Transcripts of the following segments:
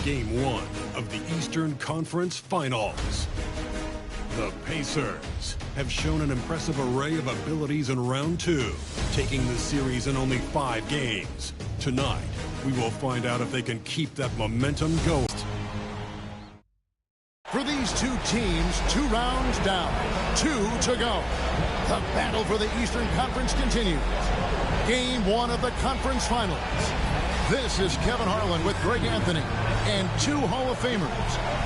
Game 1 of the Eastern Conference Finals. The Pacers have shown an impressive array of abilities in round 2, taking the series in only 5 games. Tonight, we will find out if they can keep that momentum going. For these two teams, 2 rounds down, 2 to go. The battle for the Eastern Conference continues. Game 1 of the conference finals. This is Kevin Harlan with Greg Anthony and 2 Hall of Famers.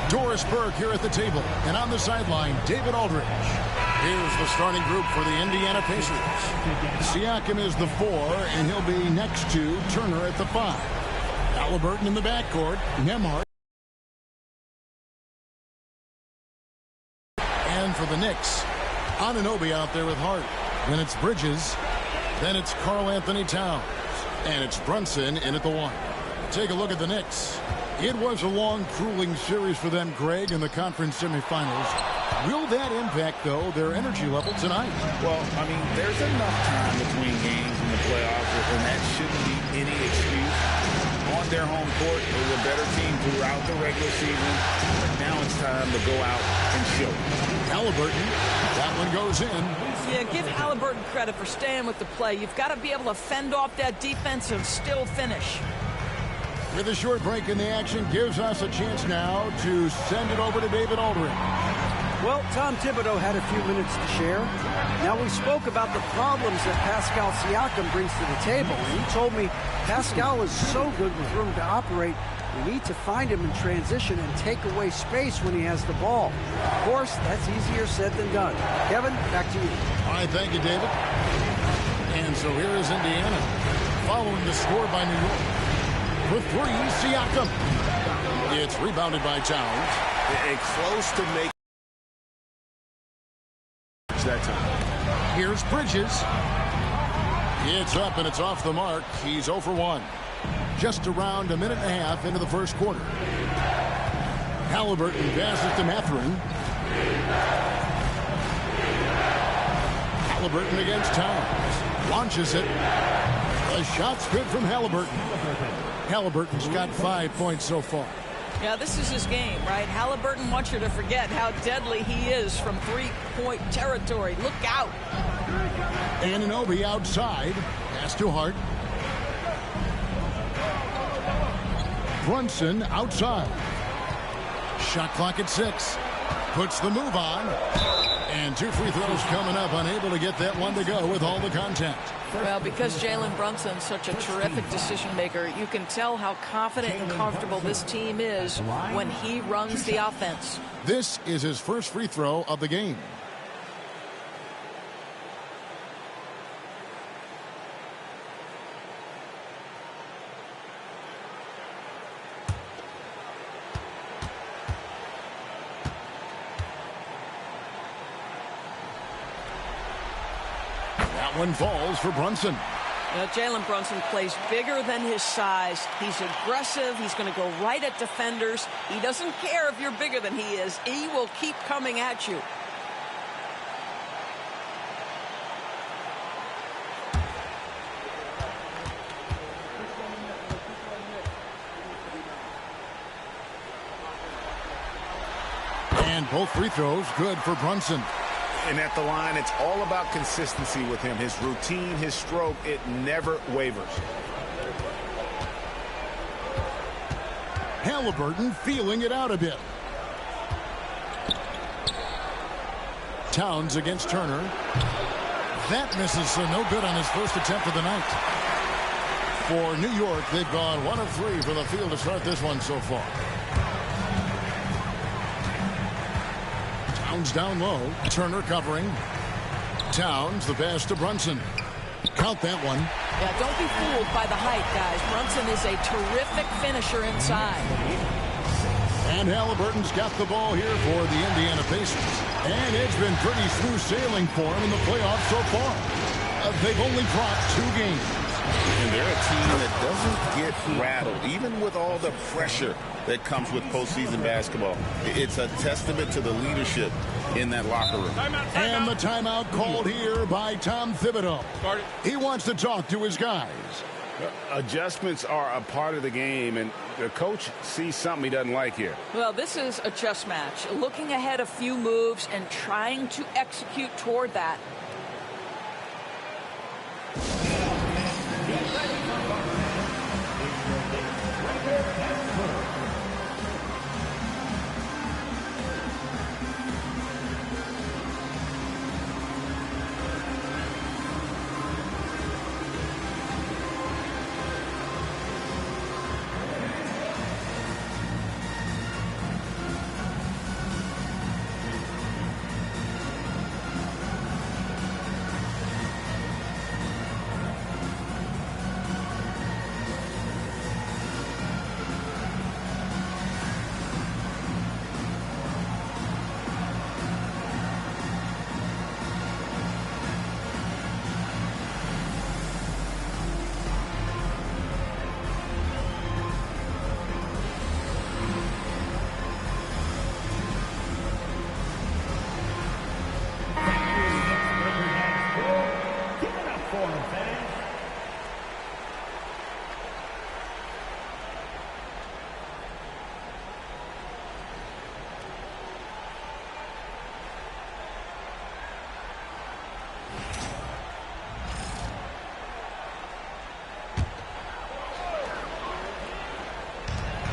Doris Burke here at the table, and on the sideline, David Aldridge. Here's the starting group for the Indiana Pacers. Siakam is the 4, and he'll be next to Turner at the 5. Halliburton in the backcourt, Nembhard. And for the Knicks, Anunoby out there with Hart. Then it's Bridges. Then it's Karl Anthony Towns. And it's Brunson in at the 1. Take a look at the Knicks. It was a long, grueling series for them, Greg, in the conference semifinals. Will that impact, though, their energy level tonight? Well, I mean, there's enough time between games in the playoffs, and that shouldn't be any excuse. On their home court, they were a better team throughout the regular season. But now it's time to go out and show. Halliburton, that one goes in. Yeah, give Halliburton credit for staying with the play. You've got to be able to fend off that defense and still finish. With a short break in the action, gives us a chance now to send it over to David Aldridge. Well, Tom Thibodeau had a few minutes to share. Now, we spoke about the problems that Pascal Siakam brings to the table. And he told me Pascal is so good with room to operate, we need to find him in transition and take away space when he has the ball. Of course, that's easier said than done. Kevin, back to you. All right, thank you, David. And so here is Indiana, following the score by New York. For 3, Siakam. It's rebounded by Towns. And close to make that time. Here's Bridges. It's up and it's off the mark. He's 0 for 1. Just around a minute and a half into the first quarter. Halliburton passes to Mathurin. Halliburton against Towns. Launches it. A shot's good from Halliburton. Halliburton's got 5 points so far. Yeah, this is his game, right? Halliburton wants you to forget how deadly he is from 3-point territory. Look out. Anunoby outside. Pass to Hart. Brunson outside. Shot clock at 6. Puts the move on. And 2 free throws coming up. Unable to get that one to go with all the contact. Well, because Jalen Brunson's such a terrific decision maker, you can tell how confident and comfortable this team is when he runs the offense. This is his first free throw of the game. That one falls for Brunson. Jalen Brunson plays bigger than his size. He's aggressive. He's going to go right at defenders. He doesn't care if you're bigger than he is. He will keep coming at you. And both free throws good for Brunson. And at the line, it's all about consistency with him. His routine, his stroke, it never wavers. Halliburton feeling it out a bit. Towns against Turner. That misses, so no good on his first attempt of the night. For New York, they've gone 1 of 3 from the field to start this one so far. Towns down low. Turner covering. Towns, the pass to Brunson. Count that one. Yeah, don't be fooled by the height, guys. Brunson is a terrific finisher inside. And Halliburton's got the ball here for the Indiana Pacers. And it's been pretty smooth sailing for him in the playoffs so far. They've only dropped 2 games. And they're a team that doesn't get rattled, even with all the pressure that comes with postseason basketball. It's a testament to the leadership in that locker room. And the timeout called here by Tom Thibodeau. He wants to talk to his guys. Adjustments are a part of the game, and the coach sees something he doesn't like here. Well, this is a chess match. Looking ahead a few moves and trying to execute toward that.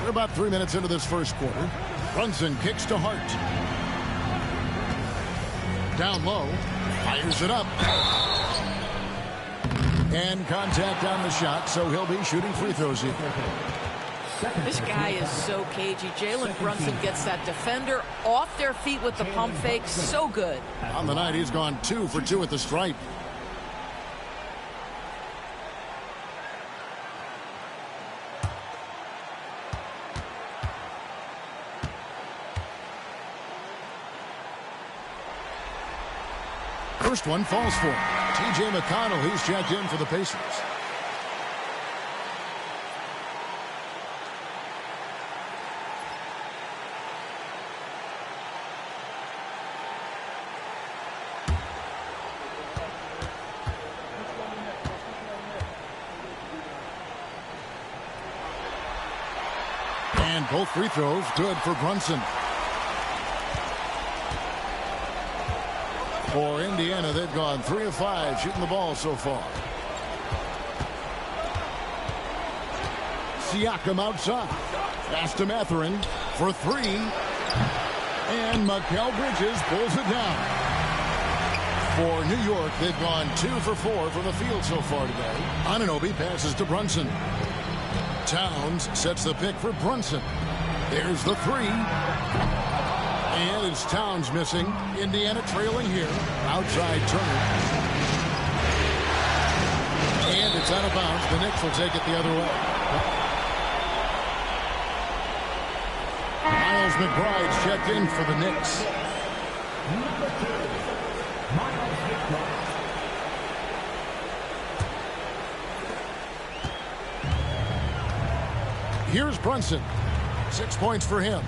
We're about 3 minutes into this first quarter. Brunson kicks to Hart. Down low. Fires it up. And contact on the shot, so he'll be shooting free throws here. This guy is so cagey. Jalen Brunson gets that defender off their feet with the pump fake. So good. On the night, he's gone 2 for 2 at the stripe. First one falls for T.J. McConnell. He's checked in for the Pacers. And both free throws good for Brunson. For Indiana, they've gone 3 of 5 shooting the ball so far. Siakam outside. Pass to Mathurin for 3. And Mikal Bridges pulls it down. For New York, they've gone 2 for 4 from the field so far today. Anunoby passes to Brunson. Towns sets the pick for Brunson. There's the 3. And it's Towns missing. Indiana trailing here. Outside Turner. And it's out of bounds. The Knicks will take it the other way. Miles McBride's checked in for the Knicks. Here's Brunson. 6 points for him.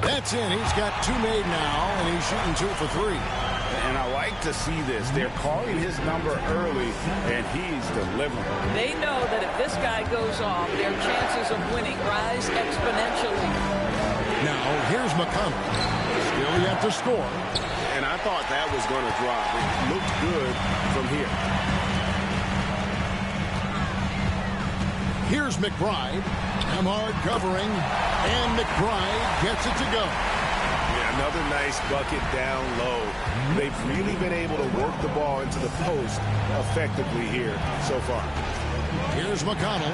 That's in. He's got 2 made now, and he's shooting 2 for 3. And I like to see this. They're calling his number early, and he's delivering. They know that if this guy goes off, their chances of winning rise exponentially. Now, here's McConnell. Still yet to score. And I thought that was going to drop. It looked good from here. Here's McBride. Hamard covering, and McBride gets it to go. Yeah, another nice bucket down low. They've really been able to work the ball into the post effectively here so far. Here's McConnell.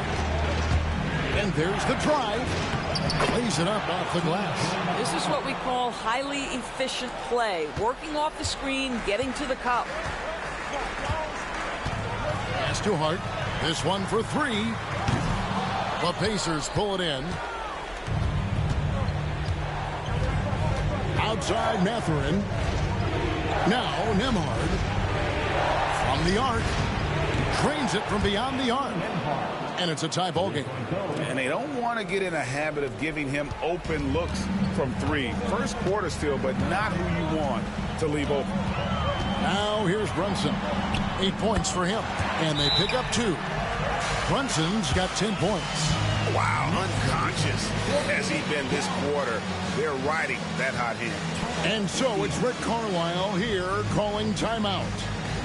And there's the drive. Plays it up off the glass. This is what we call highly efficient play. Working off the screen, getting to the cup. Pass to Hart. This one for 3. The Pacers pull it in. Outside Mathurin. Now Nembhard. From the arc. Drains it from beyond the arc. And it's a tie ball game. And they don't want to get in a habit of giving him open looks from 3. First quarter still, but not who you want to leave open. Now here's Brunson. 8 points for him. And they pick up 2. Brunson's got 10 points. Wow, unconscious has he been this quarter. They're riding that hot hand. And so it's Rick Carlisle here calling timeout.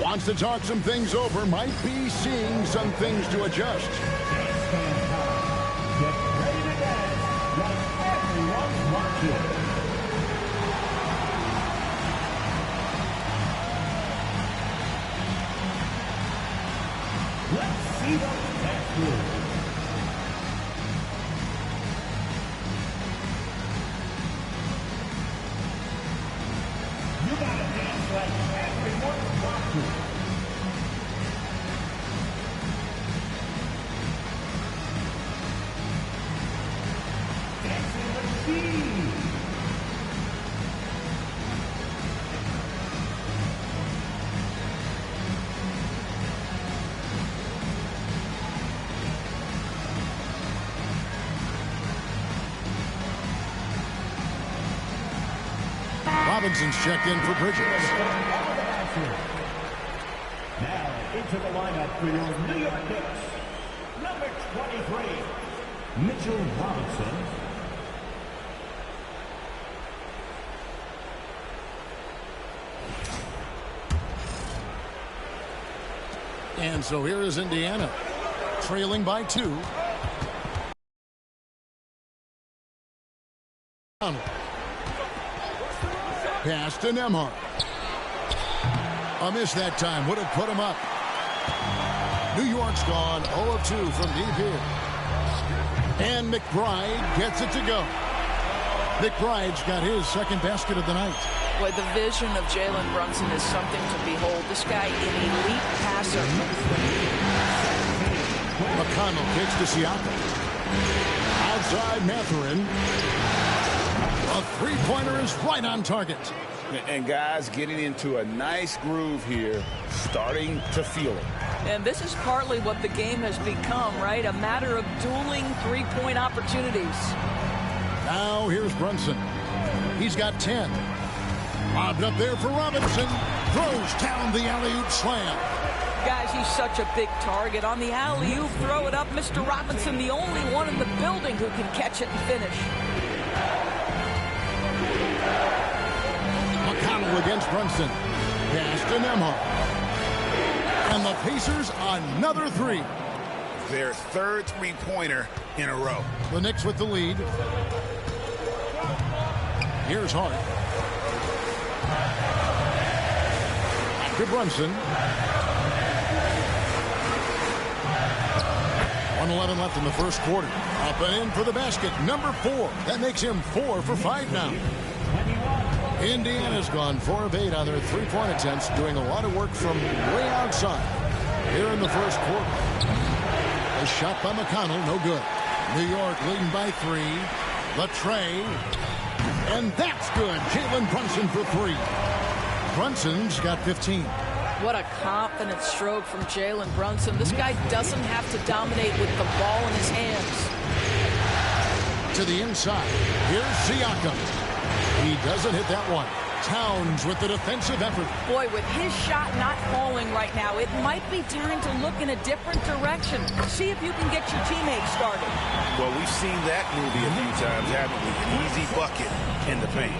Wants to talk some things over, might be seeing some things to adjust. Get ready to dance like everyone's watching. Let's see the dance move. You gotta dance like everyone's watching. Dancing with Steve. Robinson's checked in for Bridges. Now into the lineup for your New York Knicks. Number 23, Mitchell Robinson. And so here is Indiana, trailing by 2. Pass to Nembhard. A miss that time would have put him up. New York's gone 0 of 2 from deep here. And McBride gets it to go. McBride's got his second basket of the night. Boy, the vision of Jalen Brunson is something to behold. This guy, an elite passer. McConnell kicks to Siakam. Outside Mathurin. A three-pointer is right on target. And guys getting into a nice groove here, starting to feel it. And this is partly what the game has become, right? A matter of dueling three-point opportunities. Now here's Brunson. He's got 10. Lobbed up there for Robinson. Throws down the alley-oop slam. Guys, he's such a big target. On the alley-oop, throw it up. Mr. Robinson, the only one in the building who can catch it and finish. McConnell against Brunson. Pass to Nembhard. And the Pacers another 3. Their third three-pointer in a row. The Knicks with the lead. Here's Hart. To Brunson. 1:11 left in the first quarter. Up and in for the basket. Number 4. That makes him 4 for 5 now. Indiana's gone 4 of 8 on their three-point attempts, doing a lot of work from way outside. Here in the first quarter. A shot by McConnell, no good. New York leading by 3. The tray. And that's good. Jalen Brunson for 3. Brunson's got 15. What a confident stroke from Jalen Brunson. This guy doesn't have to dominate with the ball in his hands. To the inside. Here's Siakam. He doesn't hit that one. Towns with the defensive effort. Boy, with his shot not falling right now, it might be time to look in a different direction. See if you can get your teammates started. Well, we've seen that movie a few times, haven't we? An easy bucket in the paint.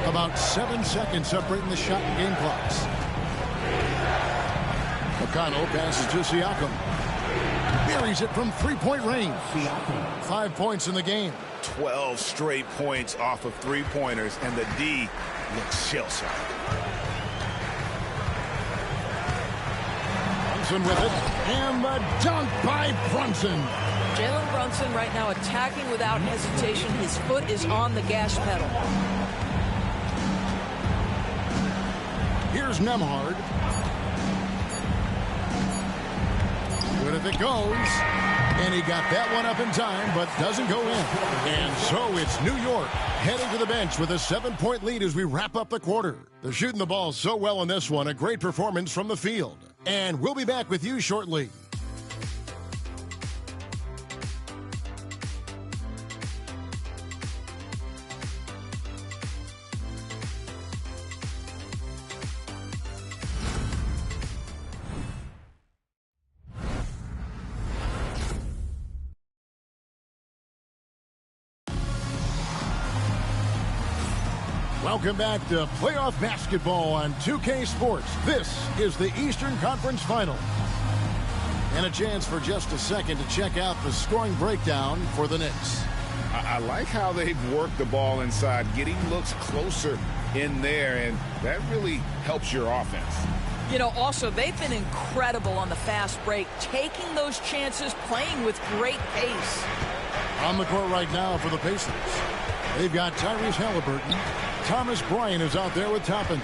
About 7 seconds separating the shot and game clocks. McConnell passes to Siakam. Buries it from three-point range. 5 points in the game. 12 straight points off of three-pointers, and the D looks shell-shocked. Brunson with it, and the dunk by Brunson. Jalen Brunson right now attacking without hesitation. His foot is on the gas pedal. Here's Nembhard. Good if it goes. And he got that one up in time, but doesn't go in. And so it's New York heading to the bench with a 7-point lead as we wrap up the quarter. They're shooting the ball so well in this one. A great performance from the field. And we'll be back with you shortly. Welcome back to playoff basketball on 2K Sports. This is the Eastern Conference Final. And a chance for just a second to check out the scoring breakdown for the Knicks. I like how they've worked the ball inside, getting looks closer in there, and that really helps your offense. You know, also, they've been incredible on the fast break, taking those chances, playing with great pace. On the court right now for the Pacers, they've got Tyrese Halliburton. Thomas Bryant is out there with Toppin.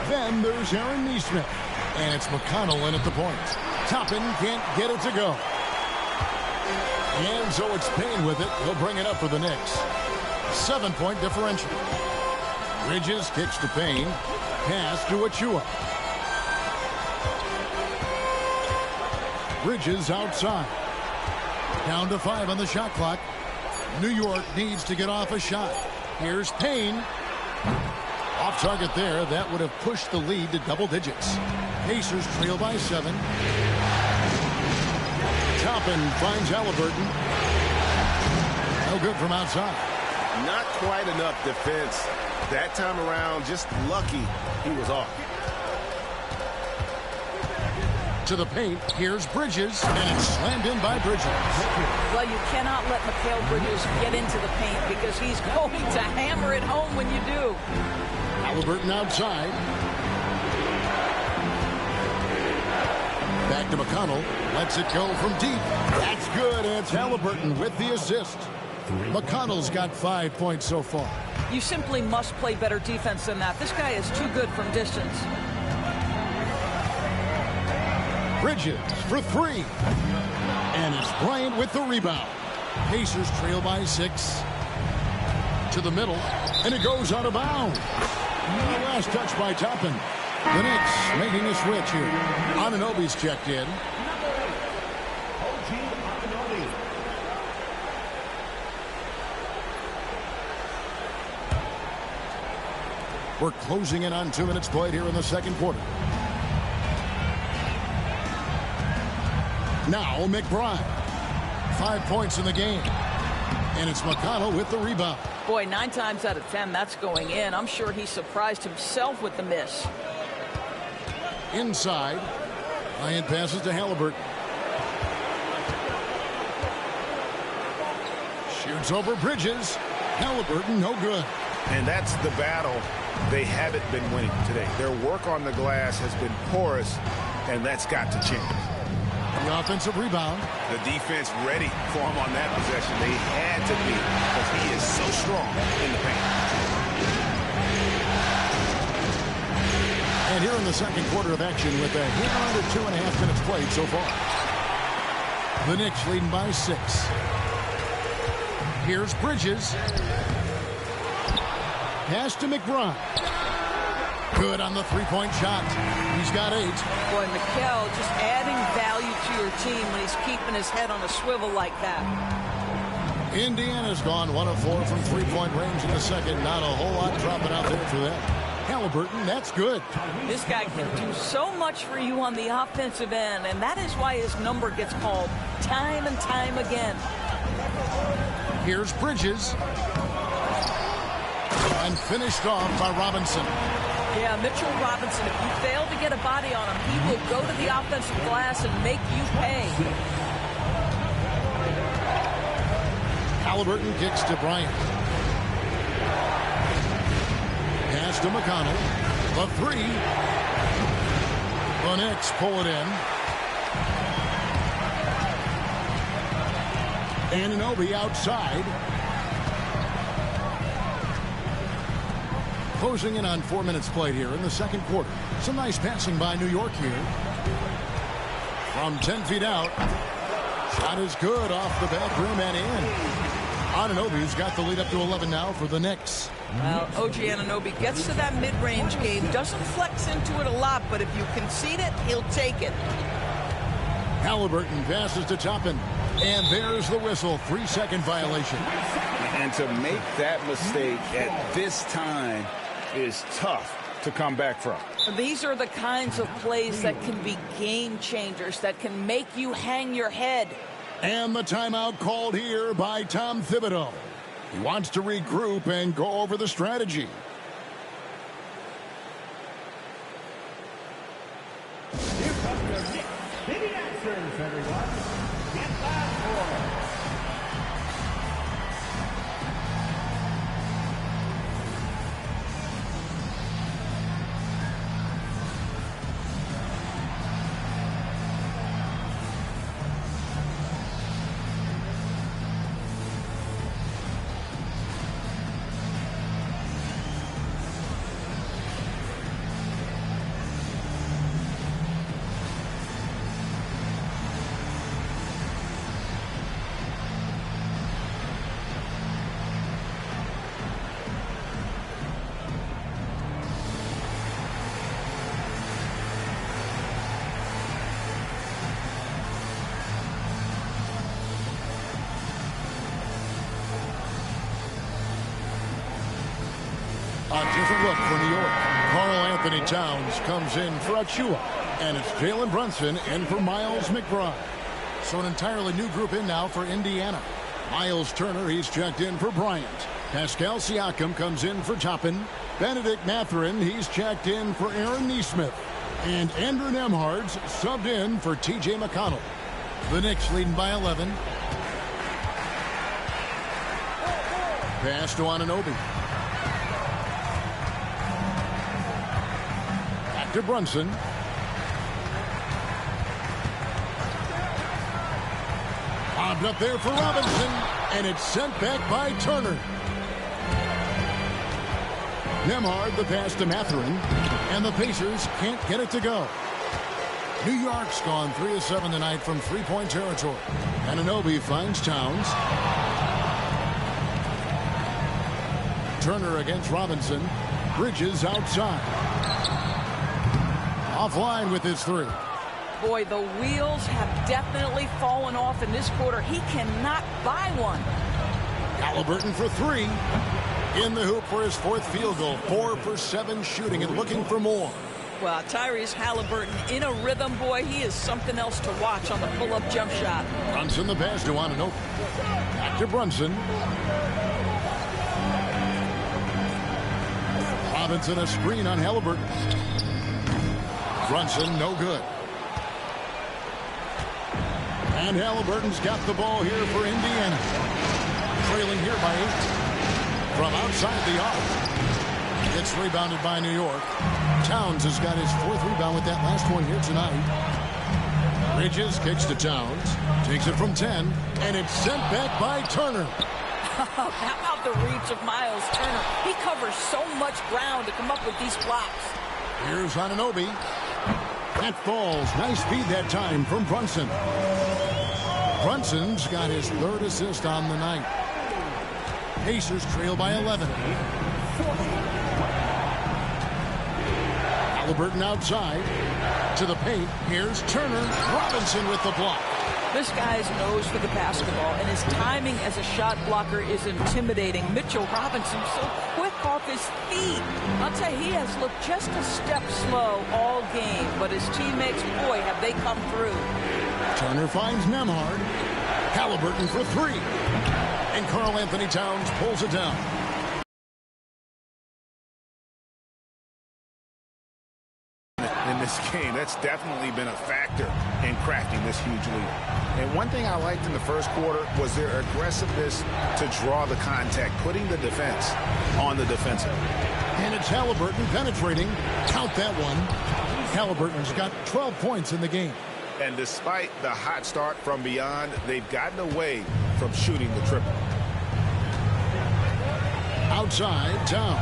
Then there's Aaron Nesmith. And it's McConnell in at the point. Toppin can't get it to go. And so it's Payne with it. He'll bring it up for the Knicks. 7-point differential. Bridges kicks to Payne. Pass to Achua. Bridges outside. Down to 5 on the shot clock. New York needs to get off a shot. Here's Payne. Off target there. That would have pushed the lead to double digits. Pacers trail by 7. Toppin finds Halliburton. No good from outside. Not quite enough defense. That time around, just lucky he was off. To the paint, here's Bridges, and it's slammed in by Bridges. Well, you cannot let Mikal Bridges get into the paint because he's going to hammer it home when you do. Halliburton outside. Back to McConnell. Lets it go from deep. That's good, and it's Halliburton with the assist. McConnell's got 5 points so far. You simply must play better defense than that. This guy is too good from distance. Bridges for 3. And it's Bryant with the rebound. Pacers trail by 6. To the middle, and it goes out of bounds. The last touch by Toppin. The Knicks making a switch here. Anunoby's checked in. We're closing in on 2 minutes played here in the second quarter. Now McBride. 5 points in the game. And it's McConnell with the rebound. Boy, 9 times out of 10, that's going in. I'm sure he surprised himself with the miss. Inside. Bryant passes to Halliburton. Shoots over Bridges. Halliburton, no good. And that's the battle they haven't been winning today. Their work on the glass has been porous, and that's got to change. The offensive rebound. The defense ready for him on that possession. They had to be, because he is so strong in the paint. And here in the second quarter of action with a hit under 2.5 minutes played so far. The Knicks leading by 6. Here's Bridges. Pass to McBride. Good on the 3-point shot. He's got 8. Boy, Mikal just adding value to your team when he's keeping his head on a swivel like that. Indiana's gone 1 of 4 from 3-point range in the second. Not a whole lot dropping out there for them. Halliburton, that's good. This guy can do so much for you on the offensive end, and that is why his number gets called time and time again. Here's Bridges. And finished off by Robinson. Yeah, Mitchell Robinson, if you fail to get a body on him, he will go to the offensive glass and make you pay. Halliburton kicks to Bryant. Pass to McConnell. The 3. The Knicks pull it in. Anunoby outside. Closing in on 4 minutes played here in the second quarter. Some nice passing by New York here. From 10 feet out. Shot is good off the back rim and in. Anunoby's got the lead up to 11 now for the Knicks. Well, OG Anunoby gets to that mid-range game. Doesn't flex into it a lot, but if you concede it, he'll take it. Halliburton passes to Toppin. And there's the whistle. 3-second violation. And to make that mistake at this time is tough to come back from. These are the kinds of plays that can be game changers, that can make you hang your head. And the timeout called here by Tom Thibodeau. He wants to regroup and go over the strategy. Pacers, everyone. Get that for. A different look for New York. Karl-Anthony Towns comes in for Achua. And it's Jalen Brunson in for Miles McBride. So an entirely new group in now for Indiana. Miles Turner, he's checked in for Bryant. Pascal Siakam comes in for Toppin. Benedict Mathurin, he's checked in for Aaron Nesmith. And Andrew Nembhard's subbed in for T.J. McConnell. The Knicks leading by 11. Pass to Anunoby. To Brunson. Bobbed up there for Robinson, and it's sent back by Turner. Nembhard the pass to Mathurin, and the Pacers can't get it to go. New York's gone 3 of 7 tonight from three-point territory. Anunoby finds Towns. Turner against Robinson. Bridges outside. Offline with his three. Boy, the wheels have definitely fallen off in this quarter. He cannot buy one. Halliburton for three. In the hoop for his fourth field goal. 4 for 7 shooting and looking for more. Well, Tyrese Halliburton in a rhythm, boy. He is something else to watch on the pull-up jump shot. Brunson the pass to Anunoby. Back to Brunson. Robinson a screen on Halliburton. Brunson, no good. And Halliburton's got the ball here for Indiana. Trailing here by 8. From outside the arc. It's rebounded by New York. Towns has got his 4th rebound with that last one here tonight. Bridges kicks to Towns. Takes it from 10. And it's sent back by Turner. How about the reach of Miles Turner? He covers so much ground to come up with these blocks. Here's Anunoby. That falls. Nice feed that time from Brunson. Brunson's got his 3rd assist on the night. Pacers trail by 11. Halliburton outside. To the paint. Here's Turner. Robinson with the block. This guy's nose for the basketball, and his timing as a shot blocker is intimidating. Mitchell Robinson so quick off his feet. I'll tell you, he has looked just a step slow all game, but his teammates, boy, have they come through. Turner finds Nembhard. Halliburton for 3. And Karl-Anthony Towns pulls it down. In this game, that's definitely been a factor in crafting this huge lead. And one thing I liked in the first quarter was their aggressiveness to draw the contact, putting the defense on the defensive. And it's Halliburton penetrating. Count that one. Halliburton's got 12 points in the game. And despite the hot start from beyond, they've gotten away from shooting the triple. Outside, Towns.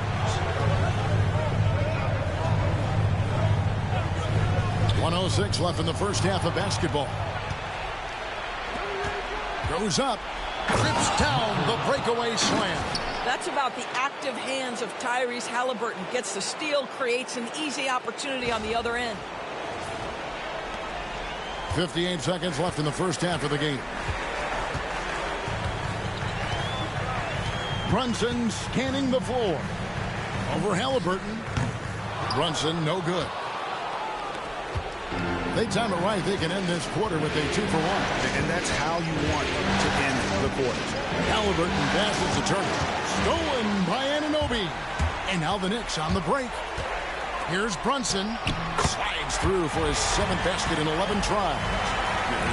1:06 left in the first half of basketball. Goes up. Trips down the breakaway slam. That's about the active hands of Tyrese Halliburton. Gets the steal, creates an easy opportunity on the other end. 58 seconds left in the first half of the game. Brunson scanning the floor. Over Halliburton. Brunson, no good. They time it right. They can end this quarter with a 2-for-1. And that's how you want to end the quarter. Halliburton passes to Turner. Stolen by Anunoby. And now the Knicks on the break. Here's Brunson. Slides through for his 7th basket in 11 tries.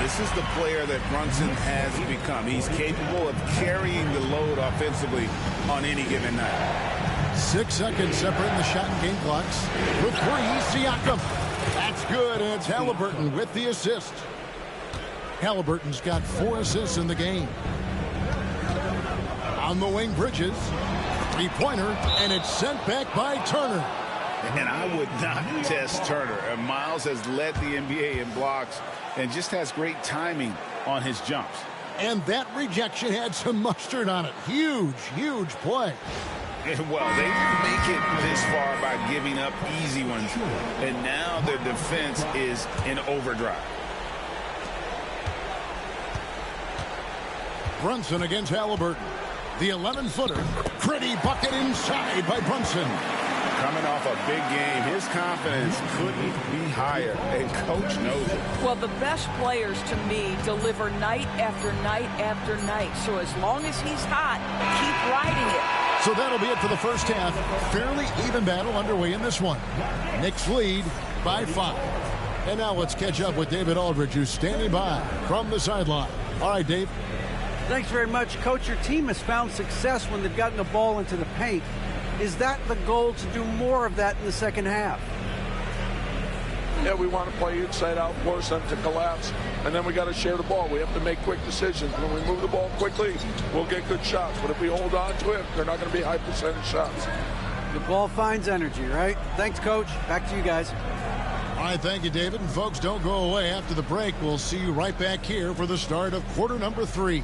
This is the player that Brunson has become. He's capable of carrying the load offensively on any given night. 6 seconds separating the shot and game clocks. For three, Siakam. That's good, and it's Halliburton with the assist. Halliburton's got 4 assists in the game. On the wing, Bridges. Three-pointer, and it's sent back by Turner. And I would not test Turner. Miles has led the NBA in blocks and just has great timing on his jumps. And that rejection had some mustard on it. Huge, huge play. Well, they didn't make it this far by giving up easy ones. And now their defense is in overdrive. Brunson against Halliburton. The 11-footer. Pretty bucket inside by Brunson. Coming off a big game, his confidence couldn't be higher, and coach knows it. Well, the best players, to me, deliver night after night after night. So as long as he's hot, keep riding it. So that'll be it for the first half. Fairly even battle underway in this one. Knicks lead by 5. And now let's catch up with David Aldridge, who's standing by from the sideline. All right, Dave. Thanks very much, Coach. Your team has found success when they've gotten the ball into the paint. Is that the goal, to do more of that in the second half? Yeah, we want to play inside out, force them to collapse, and then we got to share the ball. We have to make quick decisions. When we move the ball quickly, we'll get good shots. But if we hold on to it, they're not going to be high percentage shots. The ball finds energy, right? Thanks, Coach. Back to you guys. All right, thank you, David. And folks, don't go away. After the break, we'll see you right back here for the start of quarter number 3.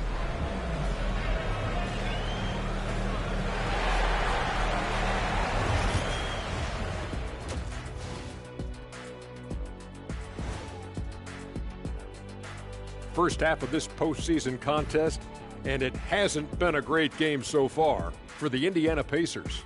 First half of this postseason contest, and it hasn't been a great game so far for the Indiana Pacers.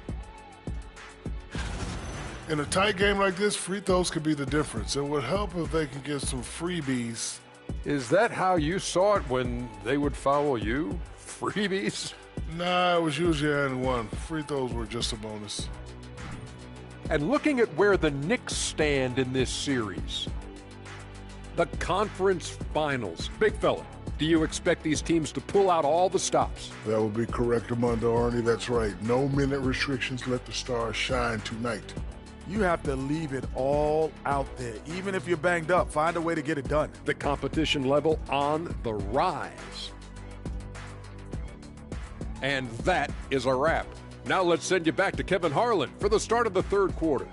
In a tight game like this, free throws could be the difference. It would help if they can get some freebies. Is that how you saw it when they would foul you? Freebies? Nah, it was usually and one. Free throws were just a bonus. And looking at where the Knicks stand in this series, the conference finals. Big fella, do you expect these teams to pull out all the stops? That would be correct, Armando Arnie. That's right. No minute restrictions. Let the stars shine tonight. You have to leave it all out there. Even if you're banged up, find a way to get it done. The competition level on the rise. And that is a wrap. Now let's send you back to Kevin Harlan for the start of the third quarter.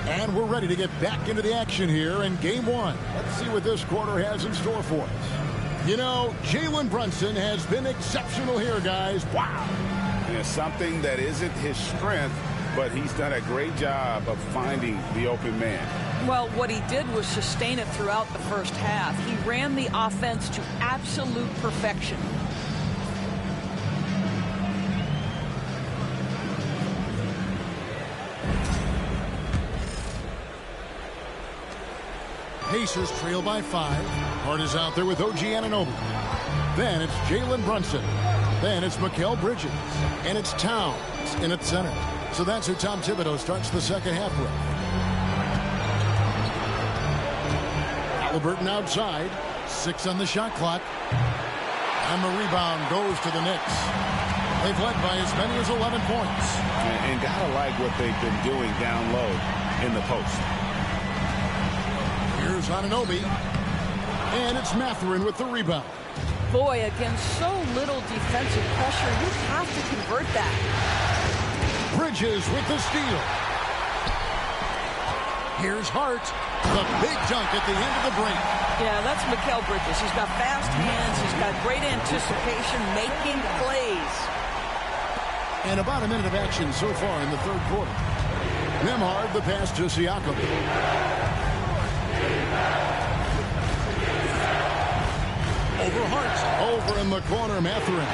And we're ready to get back into the action here in game 1. Let's see what this quarter has in store for us. You know, Jalen Brunson has been exceptional here, guys. Wow. Yeah, something that isn't his strength, but he's done a great job of finding the open man. Well, what he did was sustain it throughout the first half. He ran the offense to absolute perfection. Pacers trail by 5. Hart is out there with OG Anunoby. Then it's Jalen Brunson. Then it's Mikal Bridges. And it's Towns in at center. So that's who Tom Thibodeau starts the second half with. Halliburton outside. 6 on the shot clock. And the rebound goes to the Knicks. They've led by as many as 11 points. And gotta like what they've been doing down low in the post. Here's Anunoby. And it's Mathurin with the rebound. Boy, against so little defensive pressure, you have to convert that. Bridges with the steal. Here's Hart. The big dunk at the end of the break. Yeah, that's Mikal Bridges. He's got fast hands. He's got great anticipation, making plays. And about a minute of action so far in the third quarter. Nembhard the pass to Siakam. Over Hart. Over in the corner, Mathurin.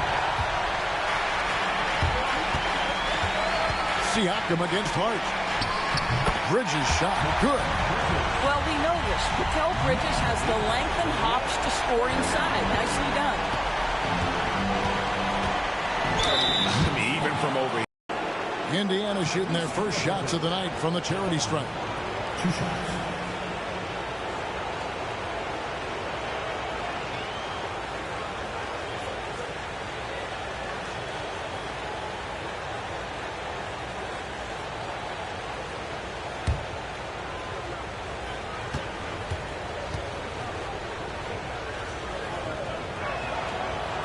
Siakam against Hart. Bridges' shot. Good. Well, we know this. Mikal Bridges has the length and hops to score inside. Nicely done. Even from over here. Indiana shooting their first shots of the night from the charity stripe. 2 shots.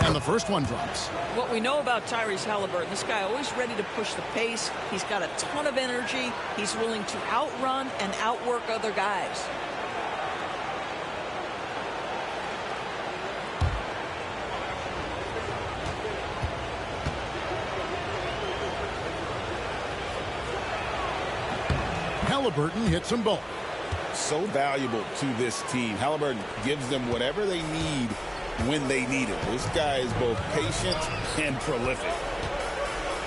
And the first one drops. What we know about Tyrese Halliburton, this guy always ready to push the pace. He's got a ton of energy. He's willing to outrun and outwork other guys. Halliburton hits them both. So valuable to this team. Halliburton gives them whatever they need when they need it. This guy is both patient and prolific.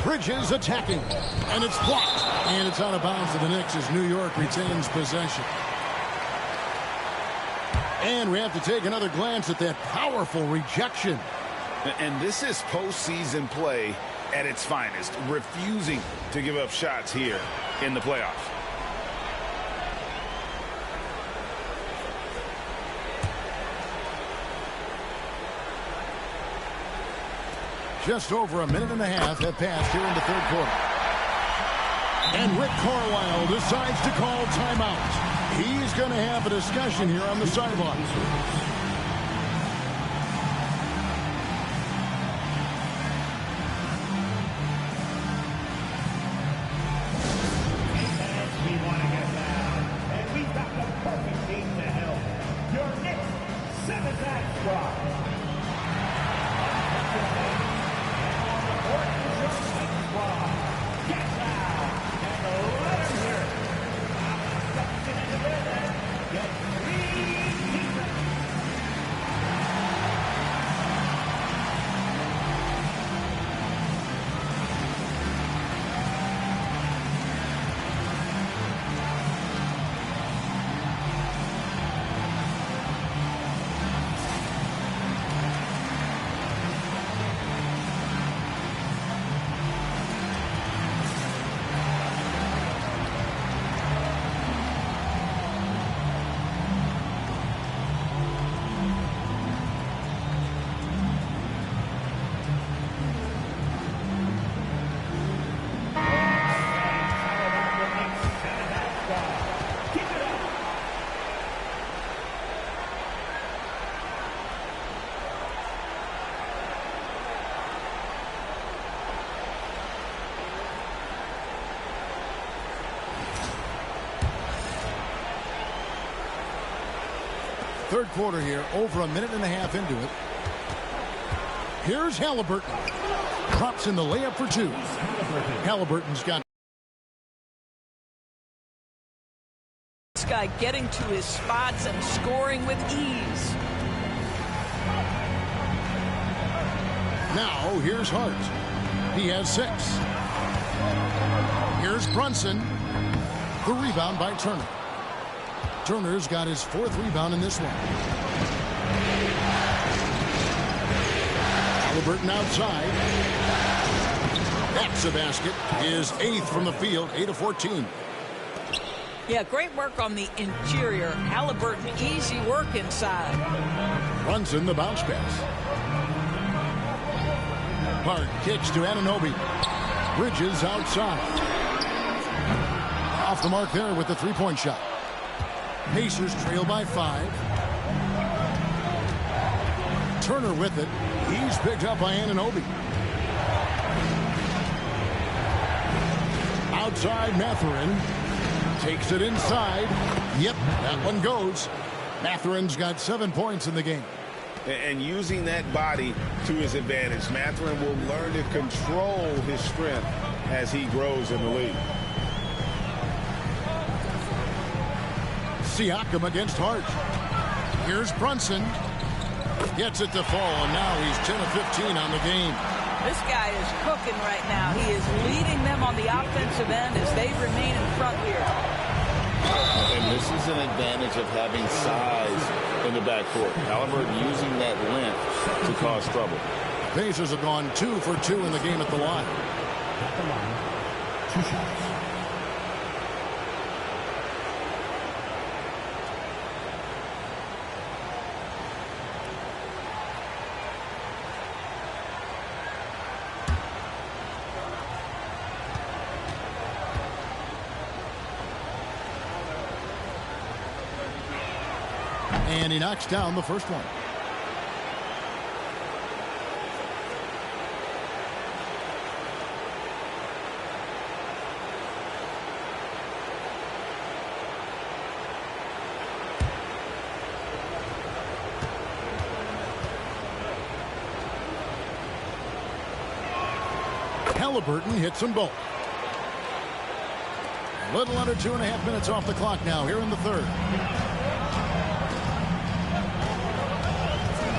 Bridges attacking, and it's blocked. And it's out of bounds to the Knicks as New York retains possession. And we have to take another glance at that powerful rejection. And this is postseason play at its finest, refusing to give up shots here in the playoffs. Just over a minute and a half have passed here in the third quarter. And Rick Carlisle decides to call timeout. He's going to have a discussion here on the sidelines. We want to get down, and we've got the perfect team to help. Your Knicks 7-back squad. Third quarter here, over a minute and a half into it. Here's Halliburton. Drops in the layup for two. Halliburton's got. This guy getting to his spots and scoring with ease. Now, here's Hart. He has 6. Here's Brunson. The rebound by Turner. Turner's got his 4th rebound in this one. Halliburton outside. That's a basket. His 8th from the field, 8 of 14. Yeah, great work on the interior. Halliburton, easy work inside. Brunson, the bounce pass. Hart kicks to Anunoby. Bridges outside. Off the mark there with the three-point shot. Pacers trail by 5. Turner with it. He's picked up by Anunoby. Outside Mathurin. Takes it inside. Yep, that one goes. Mathurin's got 7 points in the game. And using that body to his advantage, Mathurin will learn to control his strength as he grows in the league. Siakam against Hart. Here's Brunson. Gets it to fall, and now he's 10 of 15 on the game. This guy is cooking right now. He is leading them on the offensive end as they remain in front here. This is an advantage of having size in the backcourt. Halliburton using that length to cause trouble. Pacers have gone 2 for 2 in the game at the line. At the line, 2 shots. And he knocks down the first one. Halliburton hits them both. A little under 2.5 minutes off the clock now here in the third.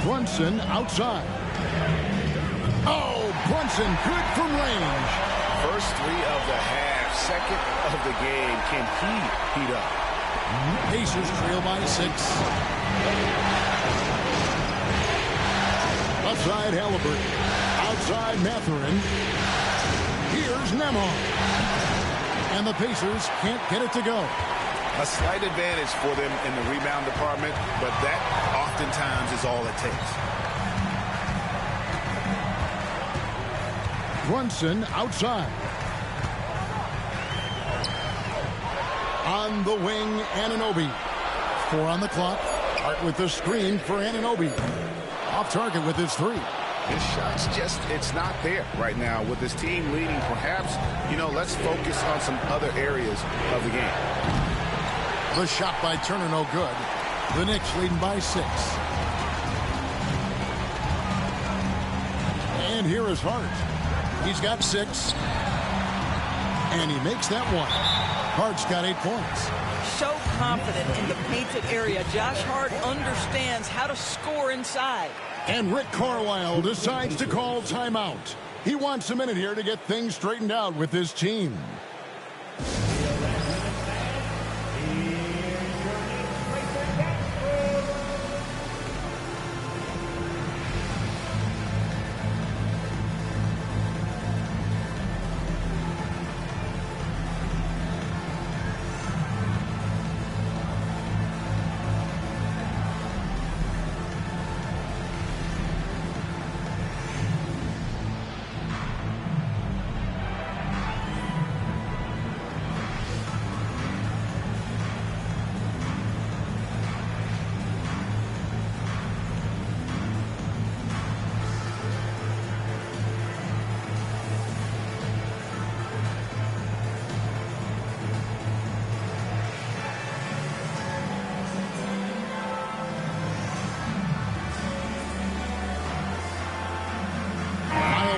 Brunson outside. Oh, Brunson good from range. First 3 of the half, second of the game. Can he heat up? Pacers trail by 6. Outside Halliburton. Outside Mathurin. Here's Nembhard. And the Pacers can't get it to go. A slight advantage for them in the rebound department, but that oftentimes is all it takes. Brunson outside. On the wing, Anunoby. 4 on the clock. Hart with the screen for Anunoby. Off target with his 3. His shot's just, it's not there right now. With his team leading, perhaps, let's focus on some other areas of the game. The shot by Turner no good. The Knicks leading by 6. And here is Hart. He's got 6. And he makes that one. Hart's got 8 points. So confident in the painted area. Josh Hart understands how to score inside. And Rick Carlisle decides to call timeout. He wants a minute here to get things straightened out with his team.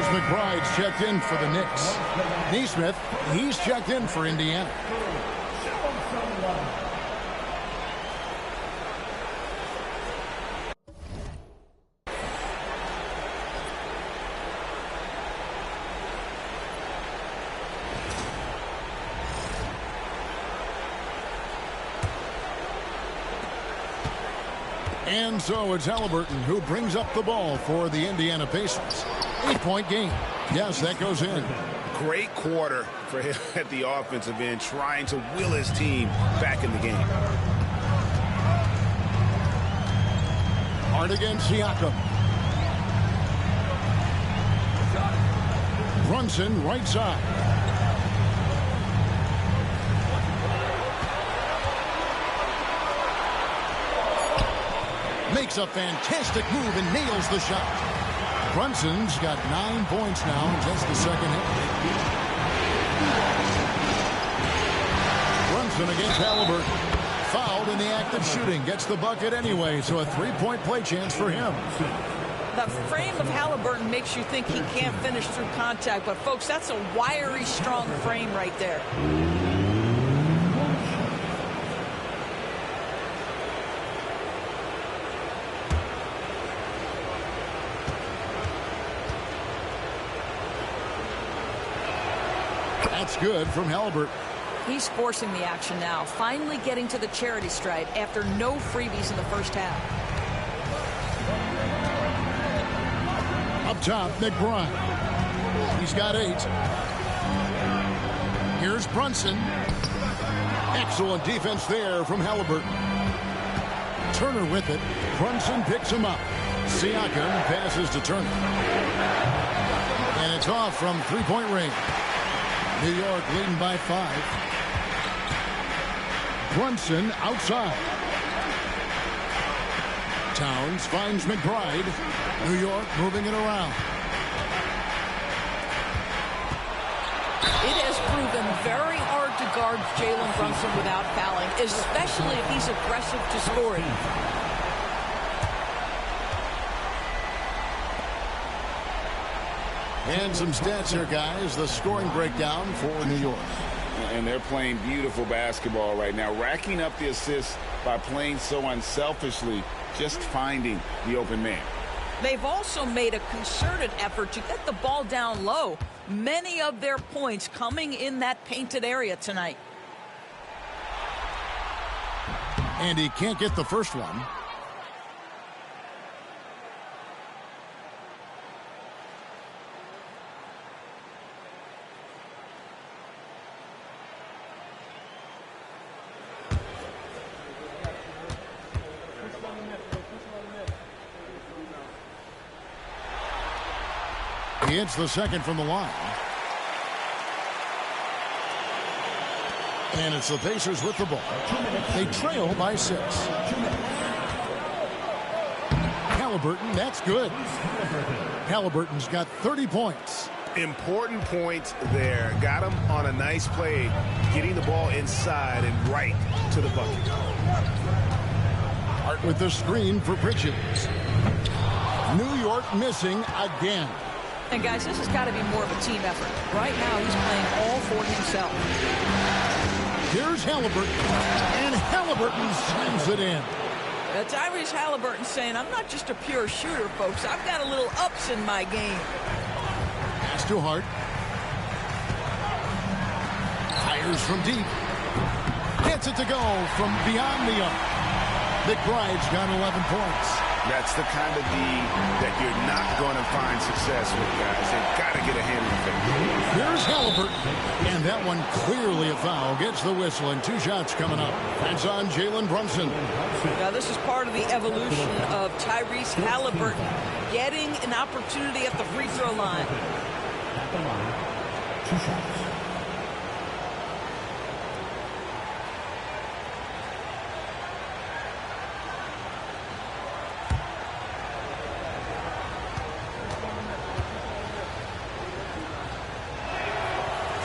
McBride's checked in for the Knicks. Neesmith, he's checked in for Indiana. And so it's Halliburton who brings up the ball for the Indiana Pacers. 8-point game. Yes, that goes in. Great quarter for him at the offensive end, trying to will his team back in the game. Hard against Siakam. Brunson right side. Makes a fantastic move and nails the shot. Brunson's got 9 points now in just the second hit. Brunson against Halliburton. Fouled in the act of shooting. Gets the bucket anyway, so a 3-point play chance for him. The frame of Halliburton makes you think he can't finish through contact, but folks, that's a wiry, strong frame right there. That's good from Halliburton. He's forcing the action now, finally getting to the charity stripe after no freebies in the first half. Up top, McBride. He's got 8. Here's Brunson. Excellent defense there from Halliburton. Turner with it. Brunson picks him up. Siakam passes to Turner. And it's off from three-point range. New York leading by 5. Brunson outside. Towns finds McBride. New York moving it around. It has proven very hard to guard Jalen Brunson without fouling, especially if he's aggressive to scoring. And some stats here, guys. The scoring breakdown for New York. And they're playing beautiful basketball right now, racking up the assists by playing so unselfishly, just finding the open man. They've also made a concerted effort to get the ball down low. Many of their points coming in that painted area tonight. And he can't get the first one. He hits the second from the line. And it's the Pacers with the ball. They trail by 6. Halliburton, that's good. Halliburton's got 30 points. Important points there. Got him on a nice play, getting the ball inside and right to the bucket. Hart with the screen for Bridges. New York missing again. And guys, this has got to be more of a team effort. Right now, he's playing all for himself. Here's Halliburton, and Halliburton slams it in. Tyrese Halliburton saying, I'm not just a pure shooter, folks. I've got a little ups in my game. Pass to Hart. Fires from deep. Gets it to go from beyond the arc. McBride's got 11 points. That's the kind of D that you're not going to find success with, guys. They've got to get a hand in the face. Here's Halliburton. And that one clearly a foul. Gets the whistle, and 2 shots coming up. That's on Jalen Brunson. Now, this is part of the evolution of Tyrese Halliburton getting an opportunity at the free throw line. 2 shots.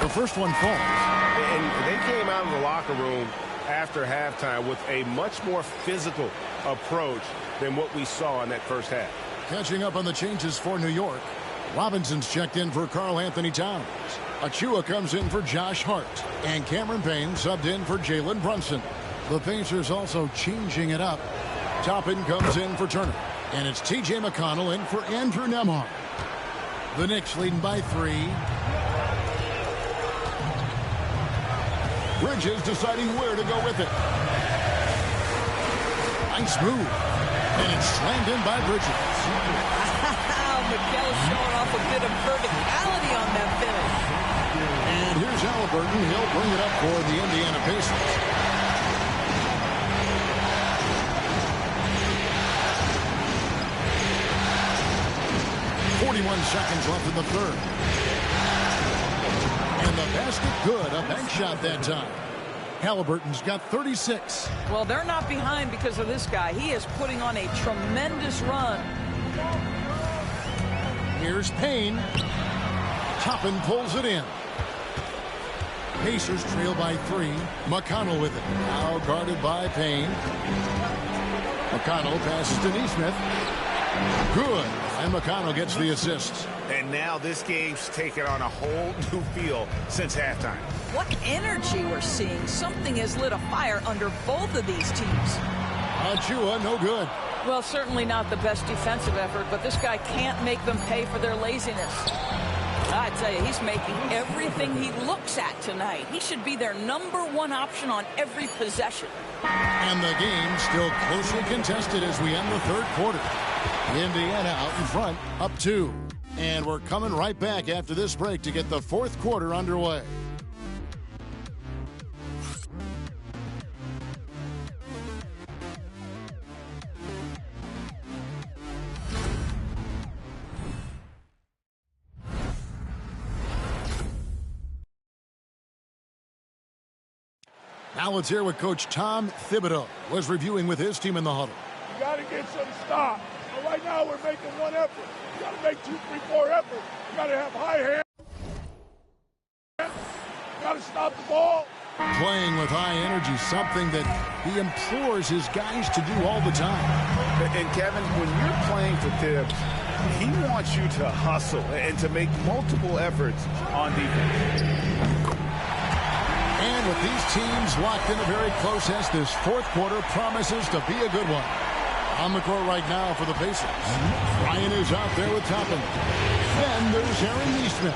The first one falls. And they came out of the locker room after halftime with a much more physical approach than what we saw in that first half. Catching up on the changes for New York. Robinson's checked in for Karl Anthony Towns. Achua comes in for Josh Hart. And Cameron Payne subbed in for Jalen Brunson. The Pacers also changing it up. Toppin comes in for Turner. And it's T.J. McConnell in for Andrew Nembhard. The Knicks leading by 3. Bridges deciding where to go with it. Nice move. And it's slammed in by Bridges. Miguel showing off a bit of verticality on that finish. And here's Halliburton. He'll bring it up for the Indiana Pacers. Seconds left in the third. And the basket good. A bank shot that time. Halliburton's got 36. Well, they're not behind because of this guy. He is putting on a tremendous run. Here's Payne. Toppin pulls it in. Pacers trail by 3. McConnell with it. Now guarded by Payne. McConnell passes to Nesmith. Good. And McConnell gets the assist. And now this game's taken on a whole new feel since halftime. What energy we're seeing. Something has lit a fire under both of these teams. Achua, no good. Well, certainly not the best defensive effort, but this guy can't make them pay for their laziness. I tell you, he's making everything he looks at tonight. He should be their #1 option on every possession. And the game still closely contested as we end the third quarter. Indiana out in front, up 2. And we're coming right back after this break to get the fourth quarter underway. Now let's hear what Coach Tom Thibodeau was reviewing with his team in the huddle. You got to get some stops. So right now we're making one effort. You got to make 2, 3, 4 efforts. You got to have high hands. You got to stop the ball. Playing with high energy, something that he implores his guys to do all the time. And Kevin, when you're playing for Tibbs, he wants you to hustle and to make multiple efforts on defense. And with these teams locked in a very close as this fourth quarter promises to be a good one. On the court right now for the Pacers. Ryan is out there with Toppin. Then there's Aaron Neesmith.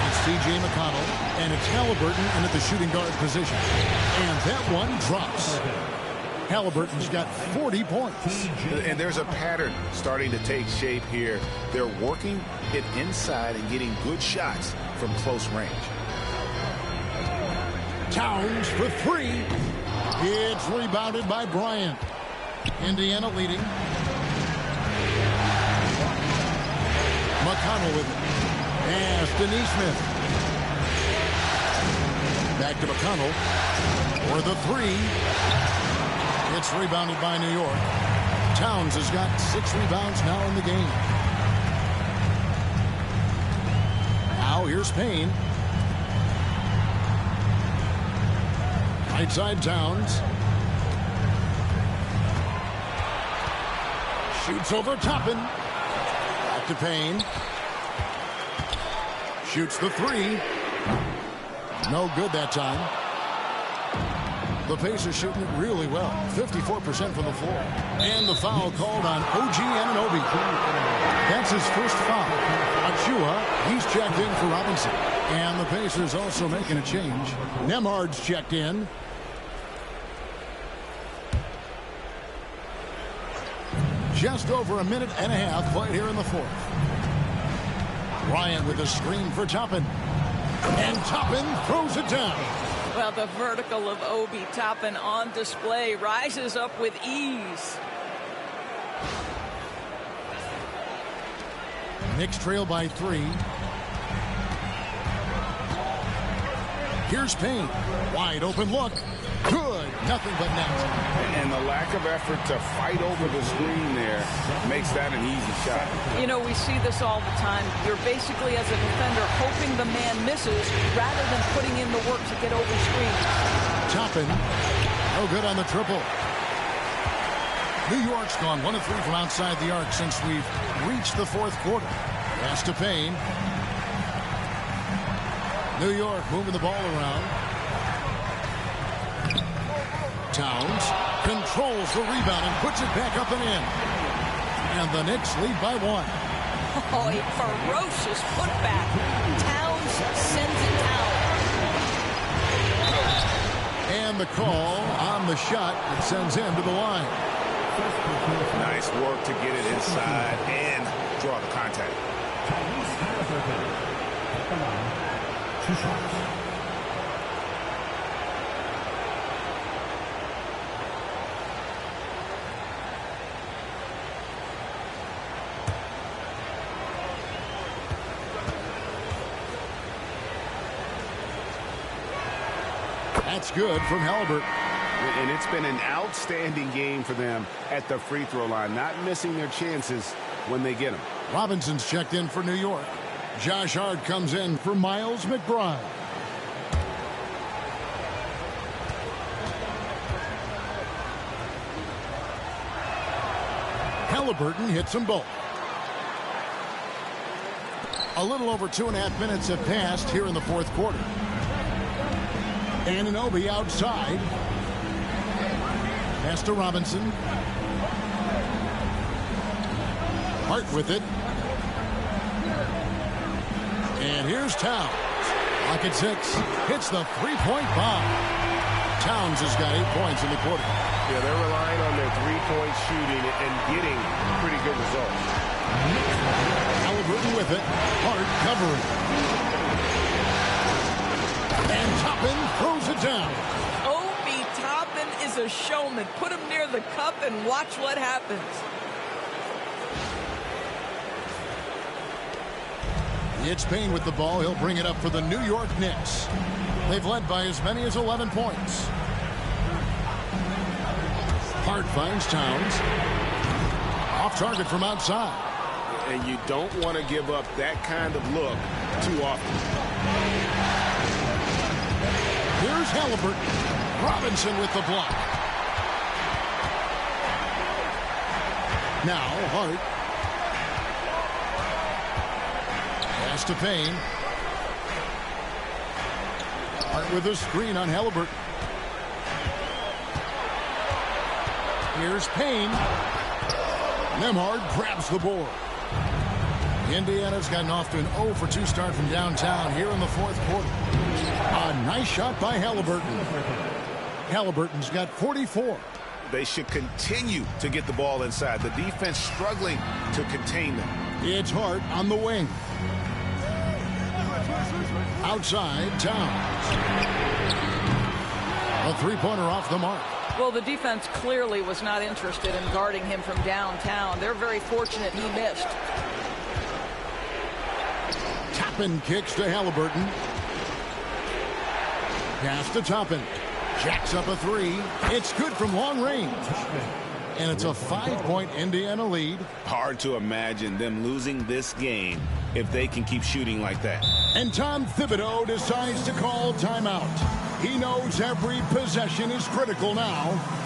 It's C.J. McConnell. And it's Halliburton in at the shooting guard position. And that one drops. Halliburton's got 40 points. And there's a pattern starting to take shape here. They're working it inside and getting good shots from close range. Towns for 3. It's rebounded by Bryant. Indiana leading. McConnell with it. Pass to Neesmith. Back to McConnell. For the 3. It's rebounded by New York. Towns has got 6 rebounds now in the game. Now here's Payne. Right side Towns. Shoots over Toppin. Back to Payne. Shoots the 3. No good that time. The Pacers shooting it really well. 54% from the floor. And the foul called on OG Anunoby. That's his first foul. Achua, he's checked in for Robinson. And the Pacers also making a change. Nemhard's checked in. Just over a minute and a half played here in the fourth. Bryant with a screen for Toppin. And Toppin throws it down. Well, the vertical of Obi Toppin on display rises up with ease. Knicks trail by 3. Here's Payne. Wide open look. Good. Nothing but net. And the lack of effort to fight over the screen there makes that an easy shot. You know, we see this all the time. You're basically, as a defender, hoping the man misses rather than putting in the work to get over screens. Toppin. No good on the triple. New York's gone 1 of 3 from outside the arc since we've reached the fourth quarter. Pass to Payne. New York moving the ball around. Towns controls the rebound and puts it back up and in. And the Knicks lead by 1. Oh, a ferocious putback. Towns sends it down. And the call on the shot that sends him to the line. Nice work to get it inside and draw the contact. That's good from Halliburton. And it's been an outstanding game for them at the free throw line, not missing their chances when they get them. Robinson's checked in for New York. Josh Hart comes in for Miles McBride. Halliburton hits them both. A little over 2.5 minutes have passed here in the fourth quarter. Anunoby outside. Pass to Robinson. Hart with it. And here's Towns. Lock at 6. Hits the three-point bomb. Towns has got 8 points in the quarter. Yeah, they're relying on their three-point shooting and getting pretty good results. Halliburton with it. Hart covering. And Toppin throws it down. Obi Toppin is a showman. Put him near the cup and watch what happens. It's Payne with the ball. He'll bring it up for the New York Knicks. They've led by as many as 11 points. Hart finds Towns. Off target from outside. And you don't want to give up that kind of look too often. Here's Halliburton. Robinson with the block. Now Hart. Pass to Payne. Hart with a screen on Halliburton. Here's Payne. Nembhard grabs the board. Indiana's gotten off to an 0-for-2 start from downtown here in the fourth quarter. A nice shot by Halliburton. Halliburton's got 44. They should continue to get the ball inside. The defense struggling to contain them. It's Hart on the wing. Outside, Towns. A three-pointer off the mark. Well, the defense clearly was not interested in guarding him from downtown. They're very fortunate he missed. Toppin kicks to Halliburton. Pass to Toppin. Jacks up a three. It's good from long range. And it's a 5-point Indiana lead. Hard to imagine them losing this game if they can keep shooting like that. And Tom Thibodeau decides to call timeout. He knows every possession is critical now.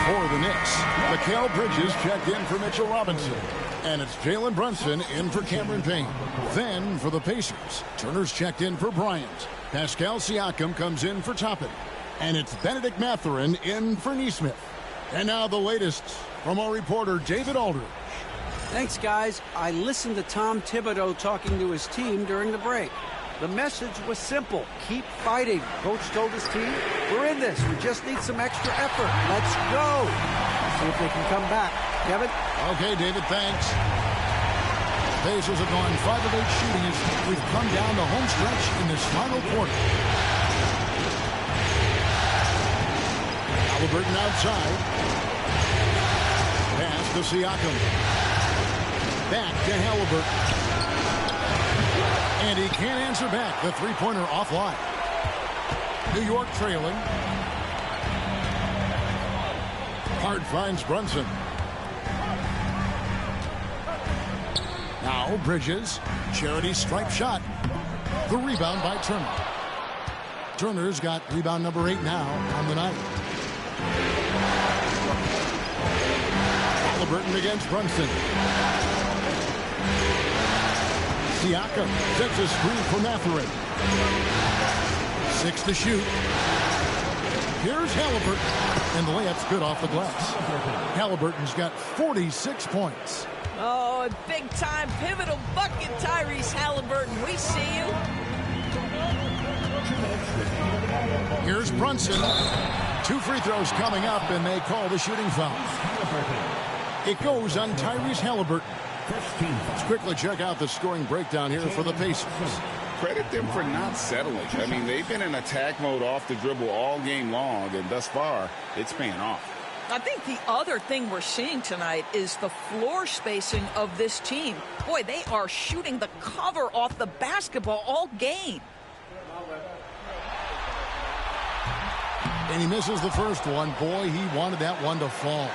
For the Knicks, Mikal Bridges checked in for Mitchell Robinson. And it's Jalen Brunson in for Cameron Payne. Then for the Pacers, Turner's checked in for Bryant. Pascal Siakam comes in for Toppin. And it's Benedict Mathurin in for Nesmith. And now the latest from our reporter, David Aldridge. Thanks, guys. I listened to Tom Thibodeau talking to his team during the break. The message was simple. Keep fighting. Coach told his team, we're in this. We just need some extra effort. Let's go. See if they can come back. Kevin? Okay, David, thanks. Pacers have gone 5 of 8 shooting as we've come down the home stretch in this final quarter. Halliburton outside. Pass to Siakam. Back to Halliburton. And he can't answer back. The three-pointer offline. New York trailing. Hart finds Brunson. Now Bridges. Charity stripe shot. The rebound by Turner. Turner's got rebound number 8 now on the night. Halliburton against Brunson. Siakam sets a screen for Mathurin. 6 to shoot. Here's Halliburton. And the layup's good off the glass. Halliburton's got 46 points. Oh, a big-time pivotal bucket, Tyrese Halliburton. We see you. Here's Brunson. 2 free throws coming up, and they call the shooting foul. It goes on Tyrese Halliburton. Let's quickly check out the scoring breakdown here for the Pacers. Credit them for not settling. I mean, they've been in attack mode off the dribble all game long, and thus far, it's paying off. I think the other thing we're seeing tonight is the floor spacing of this team. Boy, they are shooting the cover off the basketball all game. And he misses the first one. Boy, he wanted that one to fall.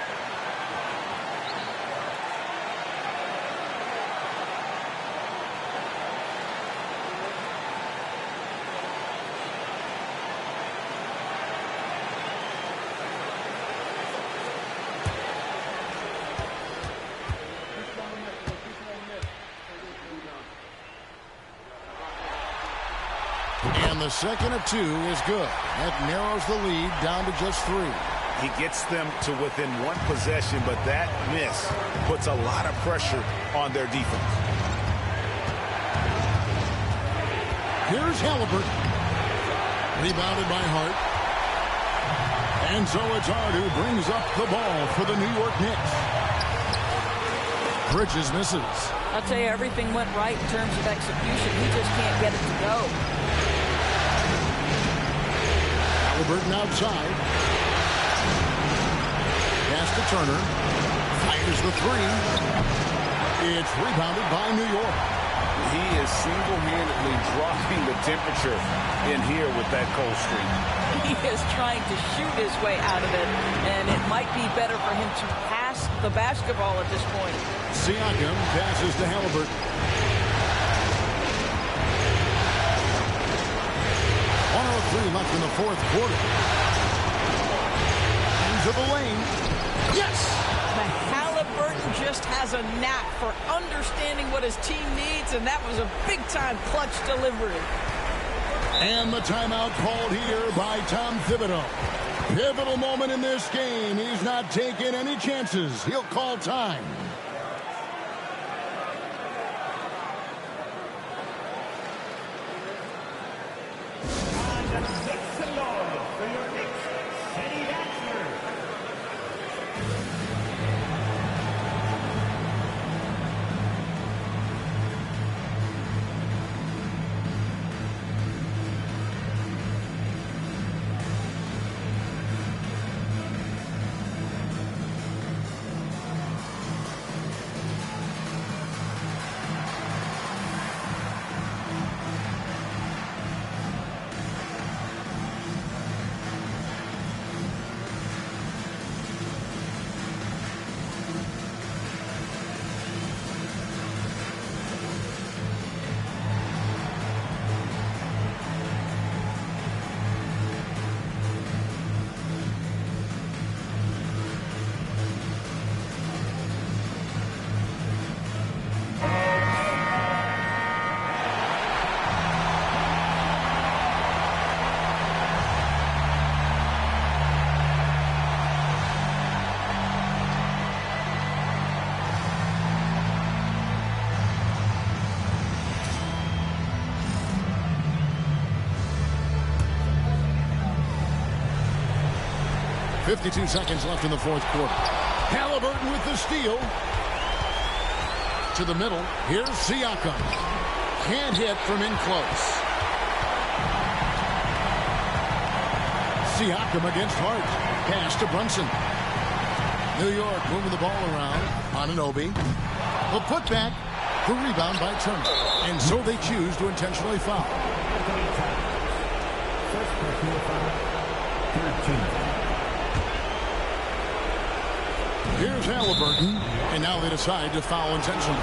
The second of two is good. That narrows the lead down to just 3. He gets them to within one possession, but that miss puts a lot of pressure on their defense. Here's Halliburton. Rebounded by Hart. And so it's Hart who brings up the ball for the New York Knicks. Bridges misses. I'll tell you, everything went right in terms of execution. He just can't get it to go. Halliburton outside. Pass to Turner. Fires the 3. It's rebounded by New York. He is single-handedly dropping the temperature in here with that cold streak. He is trying to shoot his way out of it, and it might be better for him to pass the basketball at this point. Siakam passes to Halliburton. 1:03 left in the fourth quarter. Into the lane. Yes! The Halliburton just has a knack for understanding what his team needs, and that was a big-time clutch delivery. And the timeout called here by Tom Thibodeau. Pivotal moment in this game. He's not taking any chances. He'll call time. .52 seconds left in the fourth quarter. Halliburton with the steal. To the middle. Here's Siakam. Can't hit from in close. Siakam against Hart. Pass to Brunson. New York moving the ball around. Anunoby. The putback. The rebound by Turner. And so they choose to intentionally foul. First personal foul. 13. Here's Halliburton, and now they decide to foul intentionally.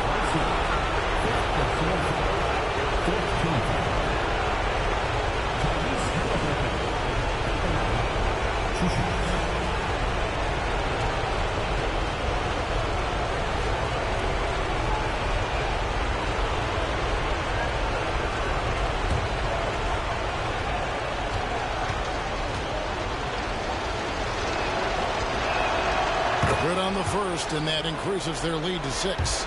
Good on the first, and that increases their lead to 6.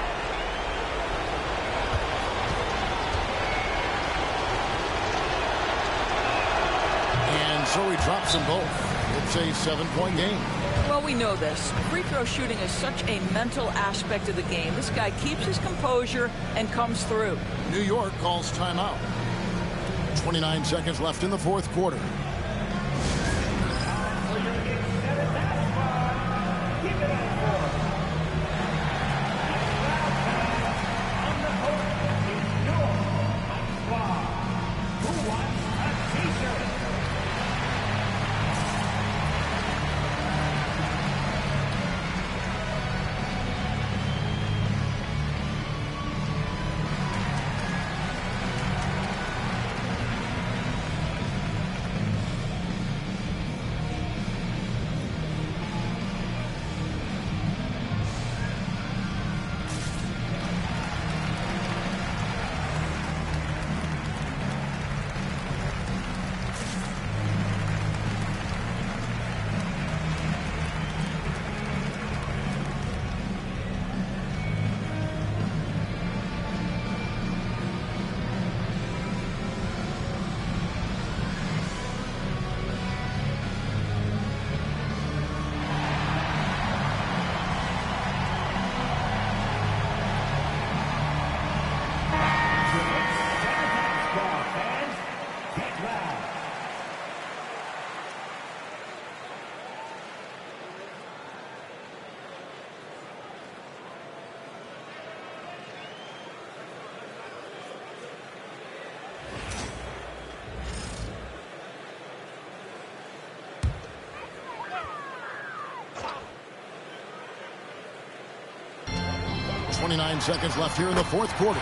And so he drops them both. It's a 7-point game. Well, we know this. Free throw shooting is such a mental aspect of the game. This guy keeps his composure and comes through. New York calls timeout. 29 seconds left in the fourth quarter. Seconds left here in the fourth quarter.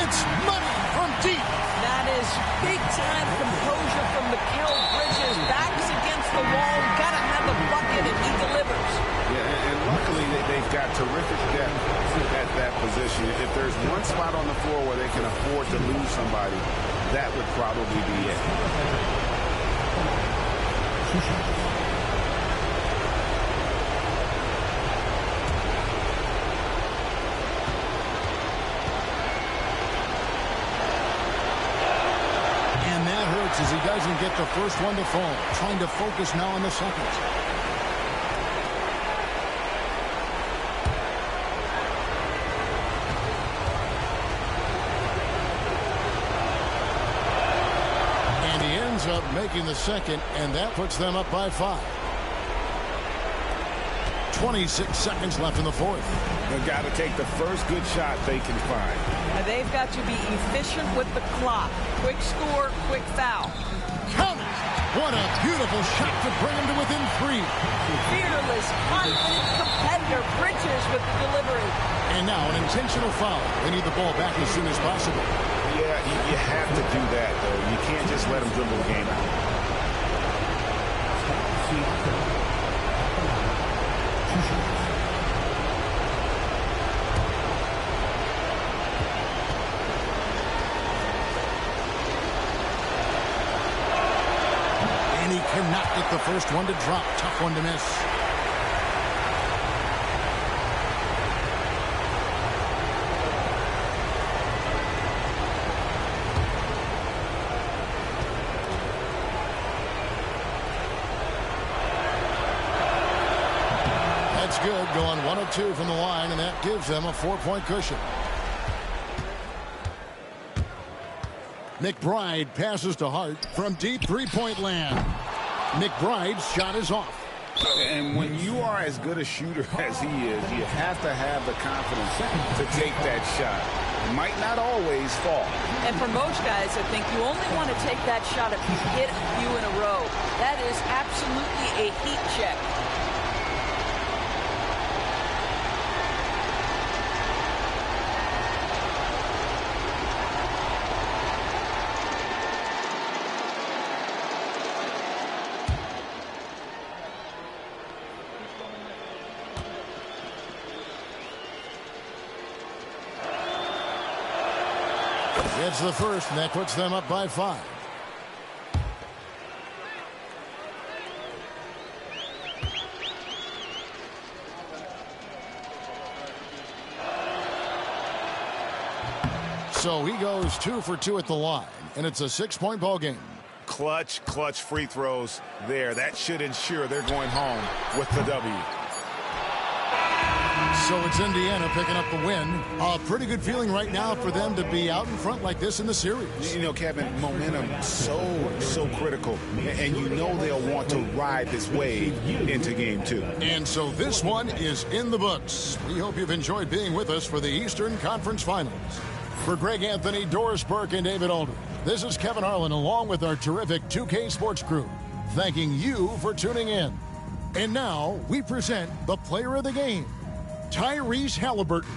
It's money from deep. That is big-time composure from Mikal Bridges. Backs against the wall. Got to have a bucket, and he delivers. Yeah, and luckily they've got terrific depth at that position. If there's one spot on the floor where they can afford to lose somebody, that would probably be it. As he doesn't get the first one to fall. Trying to focus now on the second. And he ends up making the second, and that puts them up by 5. 26 seconds left in the fourth. They've got to take the first good shot they can find. And they've got to be efficient with the clock. Quick score, quick foul. Count it! What a beautiful shot to bring him to within 3. Fearless, confident competitor. Bridges with the delivery. And now an intentional foul. They need the ball back as soon as possible. Yeah, you have to do that, though. You can't just let them dribble the game out. Cannot get the first one to drop. Tough one to miss. That's good. Going 1 of 2 from the line, and that gives them a 4-point cushion. McBride passes to Hart from deep three-point land. McBride's shot is off. And when you are as good a shooter as he is, you have to have the confidence to take that shot. It might not always fall. And for most guys, I think you only want to take that shot if you hit a few in a row. That is absolutely a heat check. It's the first, and that puts them up by 5. So he goes 2 for 2 at the line, and it's a 6-point ball game. clutch free throws there. That should ensure they're going home with the W. So it's Indiana picking up the win. A pretty good feeling right now for them to be out in front like this in the series. You know, Kevin, momentum so critical. And you know they'll want to ride this wave into game 2. And so this one is in the books. We hope you've enjoyed being with us for the Eastern Conference Finals. For Greg Anthony, Doris Burke, and David Aldridge, this is Kevin Harlan along with our terrific 2K Sports crew, thanking you for tuning in. And now we present the player of the game, Tyrese Halliburton.